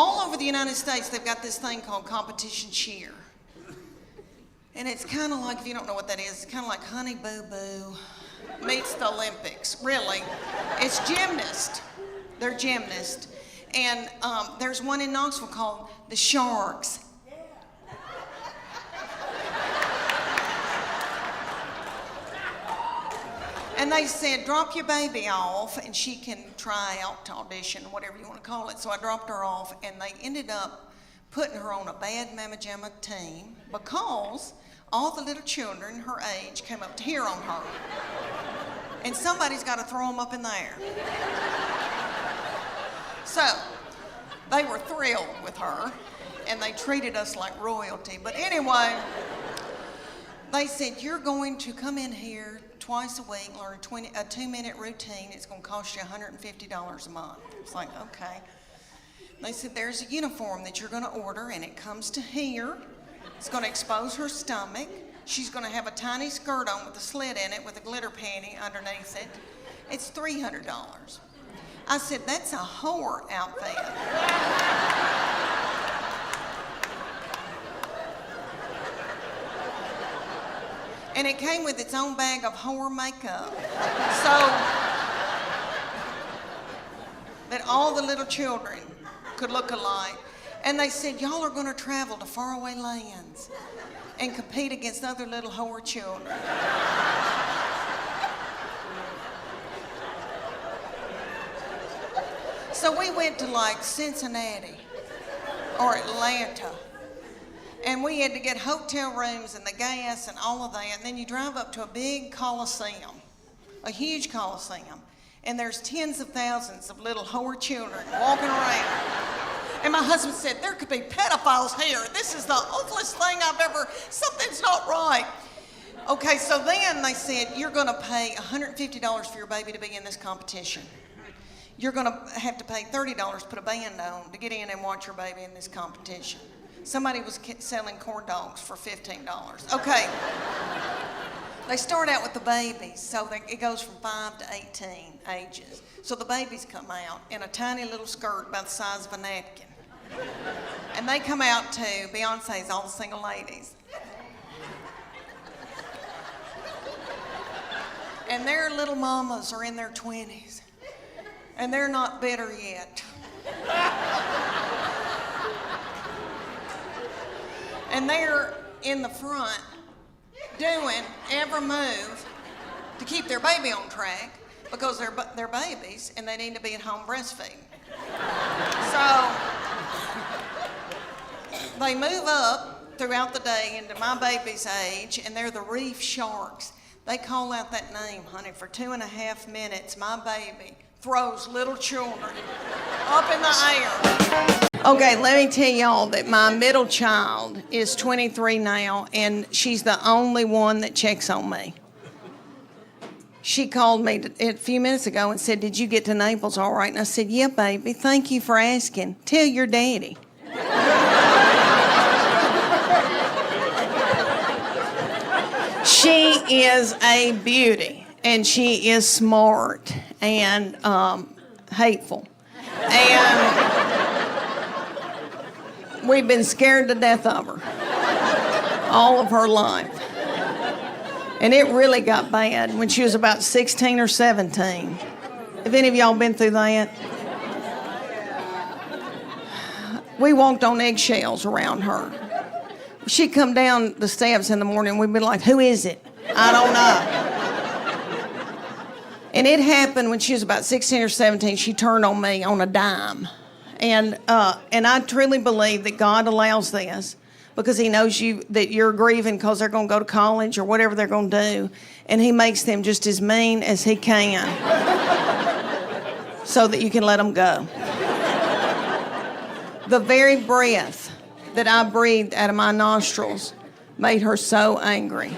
all over the United States, they've got this thing called competition cheer. And it's kind of like, if you don't know what that is, it's kind of like Honey Boo Boo meets the Olympics, really. It's gymnast. They're gymnasts. And there's one in Knoxville called the Sharks. And they said, drop your baby off and she can try out to audition, whatever you want to call it. So I dropped her off and they ended up putting her on a bad Mama Jamma team because all the little children her age came up to hear on her. And somebody's got to throw them up in the air. So they were thrilled with her and they treated us like royalty. But anyway, they said, you're going to come in here twice a week, learn a 2-minute routine. It's going to cost you $150 a month. It's like, okay. They said, there's a uniform that you're going to order, and it comes to here. It's going to expose her stomach. She's going to have a tiny skirt on with a slit in it with a glitter panty underneath it. It's $300. I said, that's a whore outfit. And it came with its own bag of whore makeup. So that all the little children could look alike. And they said, y'all are gonna travel to faraway lands and compete against other little whore children. So we went to like Cincinnati or Atlanta. And we had to get hotel rooms and the gas and all of that. And then you drive up to a big coliseum, a huge coliseum. And there's tens of thousands of little whore children walking around. And my husband said, there could be pedophiles here. This is the ugliest thing I've ever, something's not right. Okay, so then they said, you're gonna pay $150 for your baby to be in this competition. You're gonna have to pay $30 to put a band on to get in and watch your baby in this competition. Somebody was selling corn dogs for $15. Okay. They start out with the babies, so it goes from 5 to 18 ages. So the babies come out in a tiny little skirt about the size of a napkin. And they come out to Beyonce's All the Single Ladies. And their little mamas are in their 20s. And they're not bitter yet. And they're in the front doing every move to keep their baby on track because they're babies and they need to be at home breastfeeding. So they move up throughout the day into my baby's age, and they're the reef sharks. They call out that name, honey, for 2.5 minutes. My baby throws little children up in the air. Okay, let me tell y'all that my middle child is 23 now, and she's the only one that checks on me. She called me a few minutes ago and said, did you get to Naples all right? And I said, yeah, baby, thank you for asking. Tell your daddy. She is a beauty, and she is smart and hateful. And we've been scared to death of her all of her life. And it really got bad when she was about 16 or 17. Have any of y'all been through that? We walked on eggshells around her. She'd come down the steps in the morning, we'd be like, who is it? I don't know. And it happened when she was about 16 or 17, she turned on me on a dime. And I truly believe that God allows this because he knows that you're grieving because they're going to go to college or whatever they're going to do. And he makes them just as mean as he can so that you can let them go. The very breath that I breathed out of my nostrils made her so angry.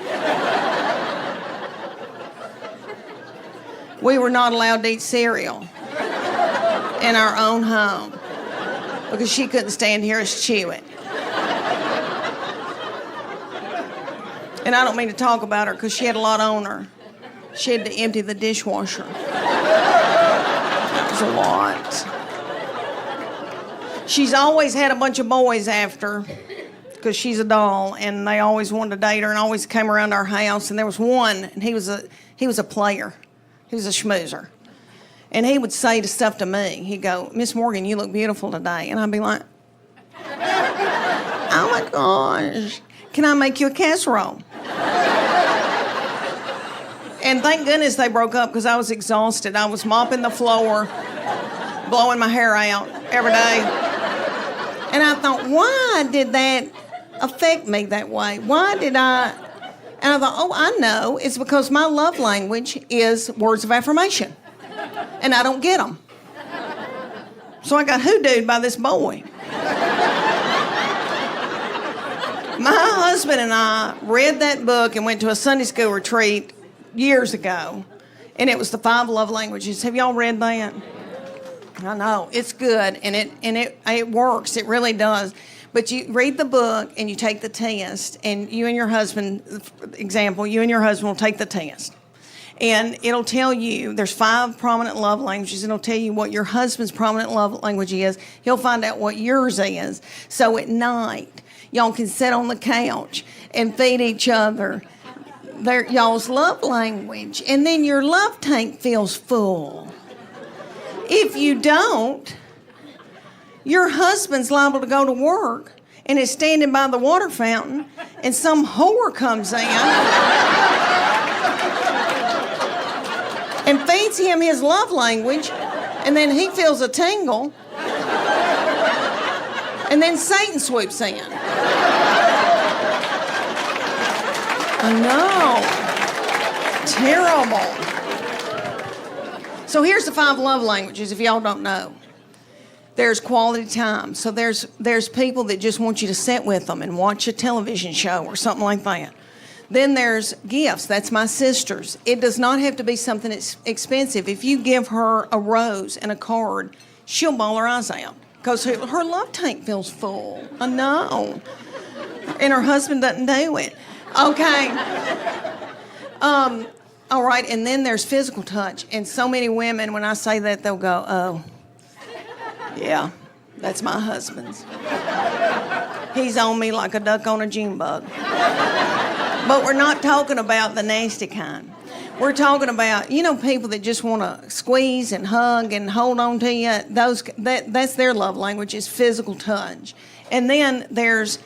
We were not allowed to eat cereal in our own home because she couldn't stand to hear us chew it. And I don't mean to talk about her because she had a lot on her. She had to empty the dishwasher. That was a lot. She's always had a bunch of boys after her because she's a doll, and they always wanted to date her and always came around our house. And there was one, and he was a player. He was a schmoozer. And he would say stuff to me. He'd go, "Miss Morgan, you look beautiful today." And I'd be like, "Oh my gosh, can I make you a casserole?" And thank goodness they broke up because I was exhausted. I was mopping the floor, blowing my hair out every day. And I thought, why did that affect me that way? Why did I? And I thought, oh, I know. It's because my love language is words of affirmation. And I don't get them. So I got hoodooed by this boy. My husband and I read that book and went to a Sunday school retreat years ago. And it was the 5 love languages. Have y'all read that? I know, it's good, and it works. It really does. But you read the book and you take the test, and you and your husband, example, you and your husband will take the test. And it'll tell you, there's 5 prominent love languages. It'll tell you what your husband's prominent love language is. He'll find out what yours is. So at night, y'all can sit on the couch and feed each other y'all's love language. And then your love tank feels full. If you don't, your husband's liable to go to work and is standing by the water fountain, and some whore comes in and feeds him his love language, and then he feels a tingle, and then Satan swoops in. I know. Terrible. So here's the 5 love languages, if y'all don't know. There's quality time. So there's people that just want you to sit with them and watch a television show or something like that. Then there's gifts. That's my sister's. It does not have to be something that's expensive. If you give her a rose and a card, she'll bawl her eyes out because her love tank feels full. I know. And her husband doesn't do it. Okay. All right, and then there's physical touch. And so many women, when I say that, they'll go, "Oh, yeah, that's my husband's. He's on me like a duck on a June bug." But we're not talking about the nasty kind. We're talking about, people that just want to squeeze and hug and hold on to you. That's their love language, is physical touch. And then there's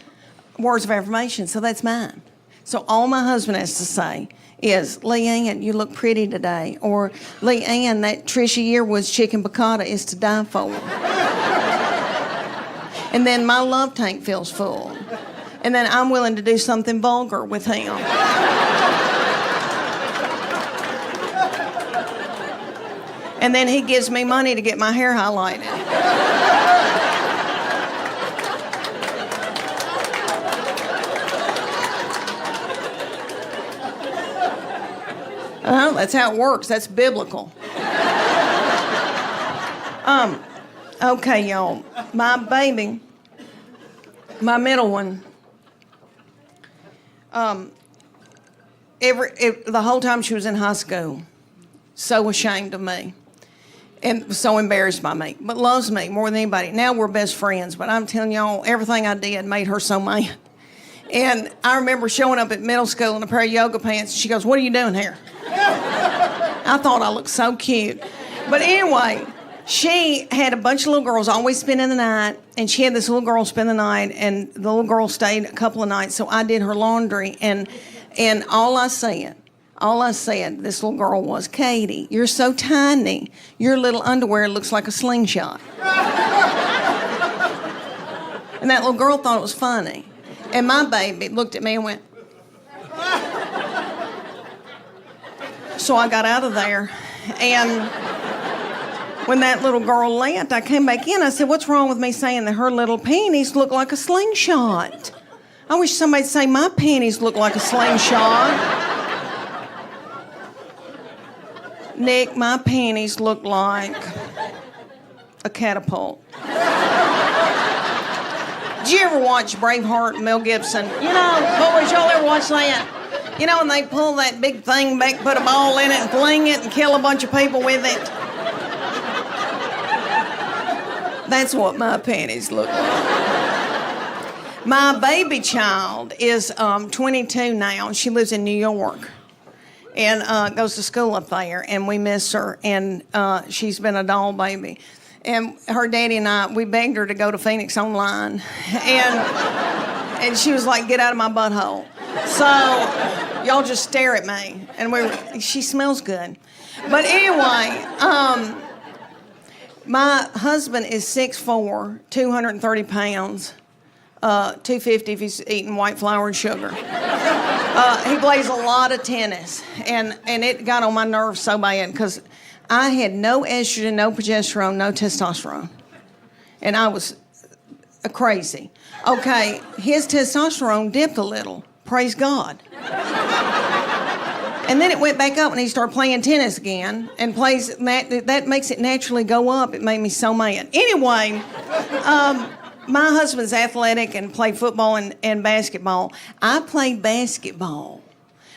words of affirmation, so that's mine. So all my husband has to say is, "Leanne, you look pretty today." Or, "Leanne, that Trisha Yearwood's chicken piccata is to die for." And then my love tank feels full. And then I'm willing to do something vulgar with him. And then he gives me money to get my hair highlighted. That's how it works. That's biblical. Okay, y'all. My baby, my middle one, the whole time she was in high school, so ashamed of me and so embarrassed by me, but loves me more than anybody. Now we're best friends, but I'm telling y'all, everything I did made her so mad. And I remember showing up at middle school in a pair of yoga pants. She goes, "What are you doing here?" I thought I looked so cute. But anyway, she had a bunch of little girls always spending the night, and she had this little girl spend the night, and the little girl stayed a couple of nights, so I did her laundry, and all I said, this little girl was, "Katie, you're so tiny. Your little underwear looks like a slingshot." And that little girl thought it was funny. And my baby looked at me and went. So I got out of there, and when that little girl left, I came back in. I said, "What's wrong with me saying that her little panties look like a slingshot? I wish somebody'd say my panties look like a slingshot." "Nick, my panties look like a catapult." Did you ever watch Braveheart and Mel Gibson? Boys, y'all ever watch that? And they pull that big thing back, put a ball in it, and fling it, and kill a bunch of people with it. That's what my panties look like. My baby child is 22 now. She lives in New York and goes to school up there, and we miss her, and she's been a doll baby. And her daddy and I, we begged her to go to Phoenix Online, and she was like, get out of my butthole. So y'all just stare at me, and she smells good. But anyway, my husband is 6'4", 230 pounds, 250 if he's eating white flour and sugar. He plays a lot of tennis, and it got on my nerves so bad because I had no estrogen, no progesterone, no testosterone, and I was crazy. Okay, his testosterone dipped a little. Praise God. And then it went back up when he started playing tennis again, and that makes it naturally go up. It made me so mad. Anyway, my husband's athletic and played football and basketball. I played basketball.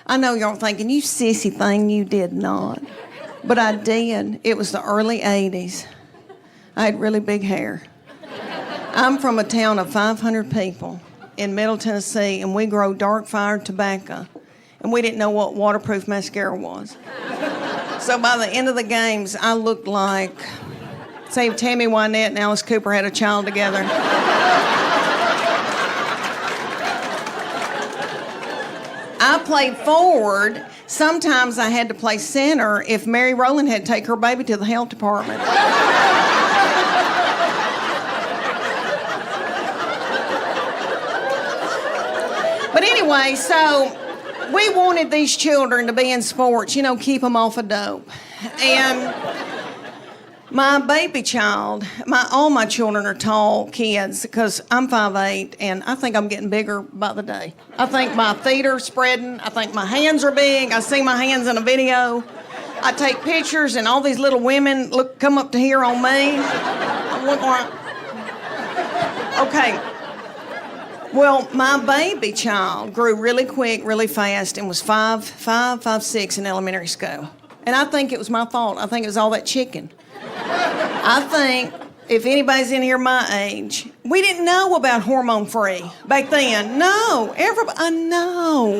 I know y'all thinking, you sissy thing, you did not. But I did. It was the early 80s. I had really big hair. I'm from a town of 500 people in Middle Tennessee, and we grow dark-fired tobacco. And we didn't know what waterproof mascara was. So by the end of the games, I looked like, say, if Tammy Wynette and Alice Cooper had a child together. I played forward. Sometimes I had to play center if Mary Rowland had to take her baby to the health department. But anyway, so we wanted these children to be in sports, keep them off of dope. And my baby child, all my children are tall kids because I'm 5'8", and I think I'm getting bigger by the day. I think my feet are spreading. I think my hands are big. I see my hands in a video. I take pictures, and all these little women come up to here on me. I look like... Okay. Well, my baby child grew really quick, really fast, and was 5'6" in elementary school. And I think it was my fault. I think it was all that chicken. I think if anybody's in here my age, we didn't know about hormone-free back then. No, I know.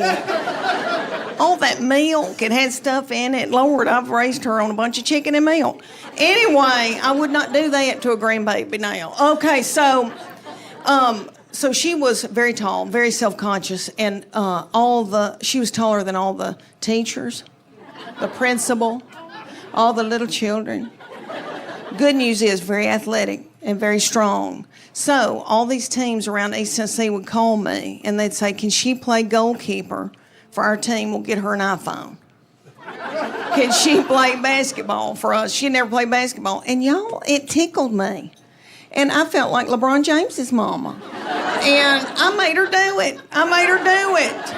All that milk, it had stuff in it. Lord, I've raised her on a bunch of chicken and milk. Anyway, I would not do that to a grandbaby now. Okay, so she was very tall, very self-conscious, and she was taller than all the teachers, the principal, all the little children. Good news is very athletic and very strong. So all these teams around East Tennessee would call me, and they'd say, can she play goalkeeper for our team? We'll get her an iPhone. Can she play basketball for us? She never played basketball. And y'all, it tickled me. And I felt like LeBron James's mama. And I made her do it.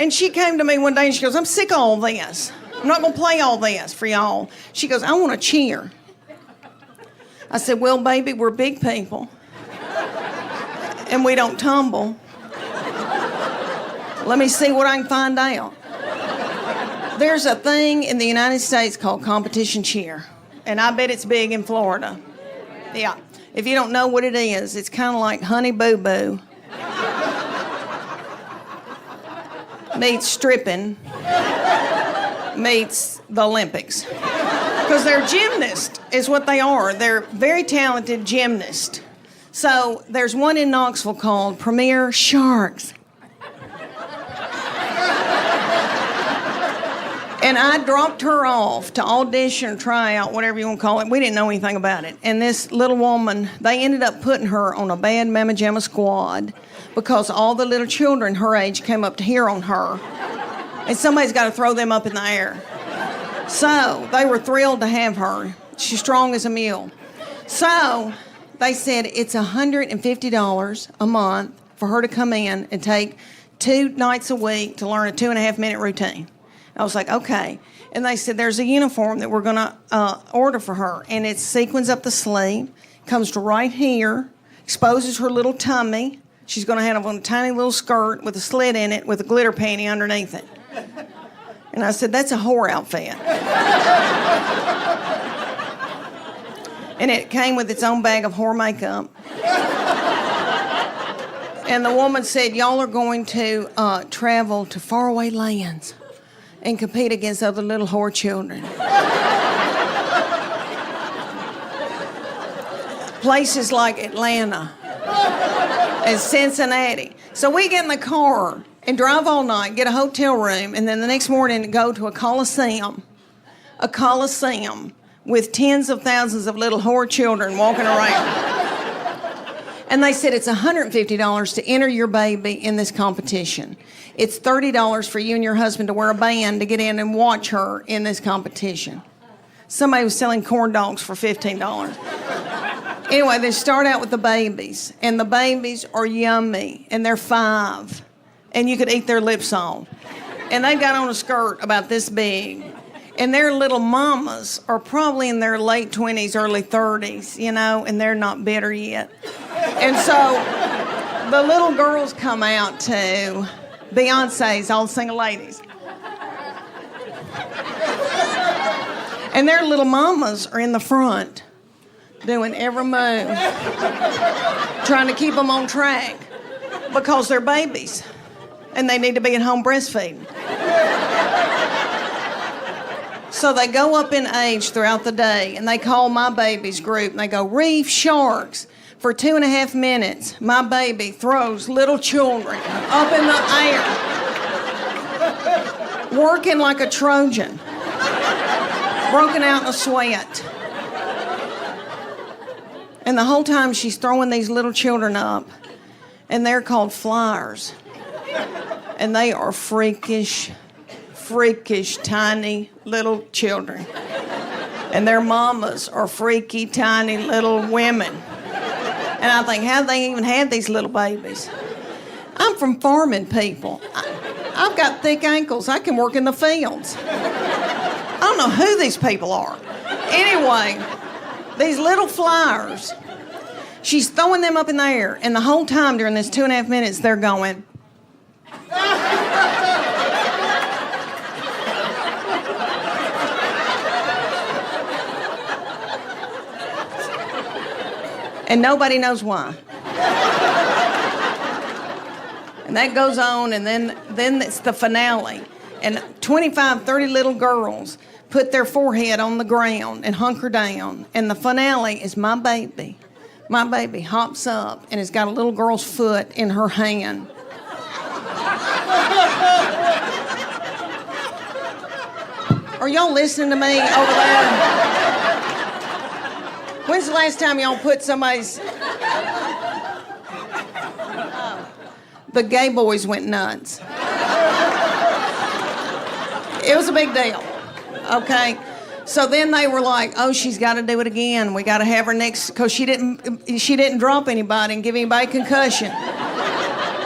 And she came to me one day and she goes, I'm sick of all this. I'm not going to play all this for y'all. She goes, I want to cheer. I said, well, baby, we're big people. And we don't tumble. Let me see what I can find out. There's a thing in the United States called competition cheer. And I bet it's big in Florida. Yeah. If you don't know what it is, it's kind of like Honey Boo Boo meets stripping meets the Olympics. Because they're gymnasts, is what they are. They're very talented gymnasts. So there's one in Knoxville called Premier Sharks. And I dropped her off to audition or try out, whatever you want to call it. We didn't know anything about it. And this little woman, they ended up putting her on a bad Mamma Jamma squad because all the little children her age came up to hear on her. And somebody's got to throw them up in the air. So they were thrilled to have her. She's strong as a mule. So they said it's $150 a month for her to come in and take 2 nights a week to learn a 2.5-minute routine. I was like, okay. And they said, there's a uniform that we're going to order for her. And it sequins up the sleeve, comes to right here, exposes her little tummy. She's going to have on a tiny little skirt with a slit in it with a glitter panty underneath it. And I said, that's a whore outfit. And it came with its own bag of whore makeup. And the woman said, y'all are going to travel to faraway lands and compete against other little whore children. Places like Atlanta and Cincinnati. So we get in the car and drive all night, get a hotel room, and then the next morning go to a coliseum with tens of thousands of little whore children walking around. And they said it's $150 to enter your baby in this competition. It's $30 for you and your husband to wear a band to get in and watch her in this competition. Somebody was selling corn dogs for $15. Anyway, they start out with the babies, and the babies are yummy, and they're 5, and you could eat their lips off. And they got on a skirt about this big, and their little mamas are probably in their late 20s, early 30s, you know, and they're not bitter yet. And so the little girls come out to Beyonce's All Single Ladies. And their little mamas are in the front doing every move, trying to keep them on track because they're babies and they need to be at home breastfeeding. So they go up in age throughout the day and they call my baby's group and they go, reef sharks. For 2.5 minutes, my baby throws little children up in the air, working like a Trojan, broken out in a sweat. And the whole time she's throwing these little children up, and they're called flyers. And they are freakish, tiny little children. And their mamas are freaky, tiny little women. And I think, how do they even have these little babies? I'm from farming people. I've got thick ankles. I can work in the fields. I don't know who these people are. Anyway, these little flyers, she's throwing them up in the air, and the whole time during this 2.5 minutes, they're going. And nobody knows why. And that goes on, and then it's the finale. And 25, 30 little girls put their forehead on the ground and hunker down. And the finale is my baby. My baby hops up and has got a little girl's foot in her hand. Are y'all listening to me over there? When's the last time y'all put somebody's... The gay boys went nuts. It was a big deal, okay? So then they were like, oh, she's got to do it again. We got to have her next, because she didn't drop anybody and give anybody a concussion.